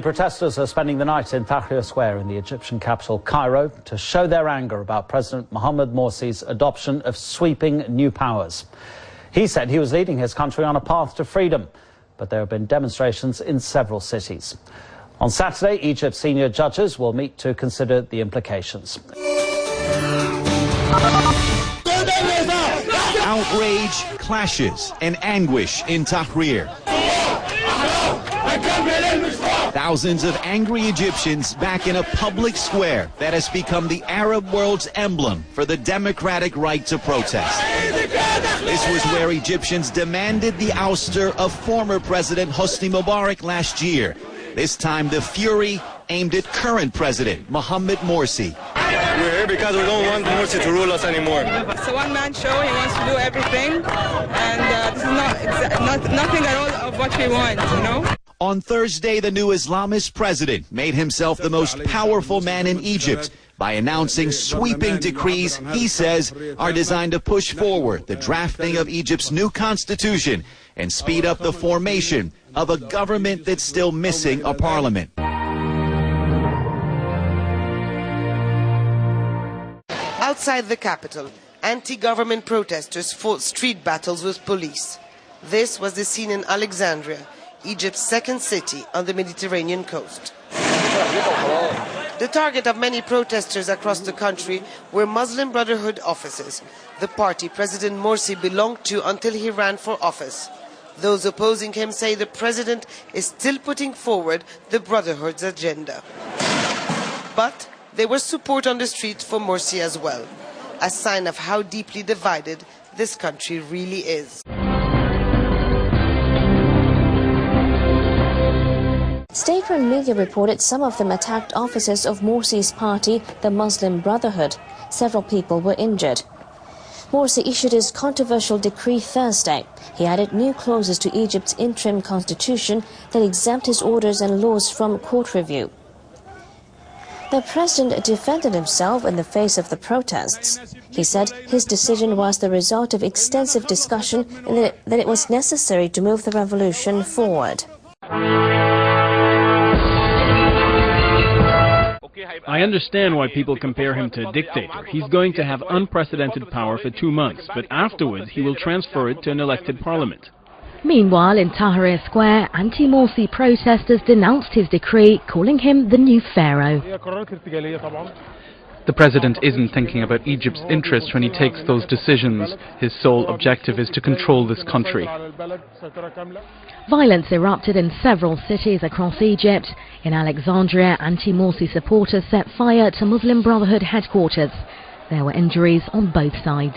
Protesters are spending the night in Tahrir Square in the Egyptian capital, Cairo, to show their anger about President Mohamed Morsi's adoption of sweeping new powers. He said he was leading his country on a path to freedom, but there have been demonstrations in several cities. On Saturday, Egypt's senior judges will meet to consider the implications. Outrage, clashes, and anguish in Tahrir. Thousands of angry Egyptians back in a public square that has become the Arab world's emblem for the democratic right to protest. This was where Egyptians demanded the ouster of former President Hosni Mubarak last year. This time the fury aimed at current President Mohamed Morsi. We're here because we don't want Morsi to rule us anymore. It's a one-man show. He wants to do everything, and this is nothing at all of what we want, you know? On Thursday, the new Islamist president made himself the most powerful man in Egypt by announcing sweeping decrees he says are designed to push forward the drafting of Egypt's new constitution and speed up the formation of a government that's still missing a parliament. Outside the capital, anti-government protesters fought street battles with police. This was the scene in Alexandria, Egypt's second city on the Mediterranean coast. The target of many protesters across the country were Muslim Brotherhood offices, the party President Morsi belonged to until he ran for office. Those opposing him say the president is still putting forward the Brotherhood's agenda. But there was support on the streets for Morsi as well, a sign of how deeply divided this country really is. State-run media reported some of them attacked officers of Morsi's party, the Muslim Brotherhood. Several people were injured. Morsi issued his controversial decree Thursday. He added new clauses to Egypt's interim constitution that exempt his orders and laws from court review. The president defended himself in the face of the protests. He said his decision was the result of extensive discussion and that it was necessary to move the revolution forward. I understand why people compare him to a dictator. He's going to have unprecedented power for 2 months, but afterwards he will transfer it to an elected parliament. Meanwhile, in Tahrir Square, anti-Morsi protesters denounced his decree, calling him the new pharaoh. The president isn't thinking about Egypt's interests when he takes those decisions. His sole objective is to control this country. Violence erupted in several cities across Egypt. In Alexandria, anti-Morsi supporters set fire to Muslim Brotherhood headquarters. There were injuries on both sides.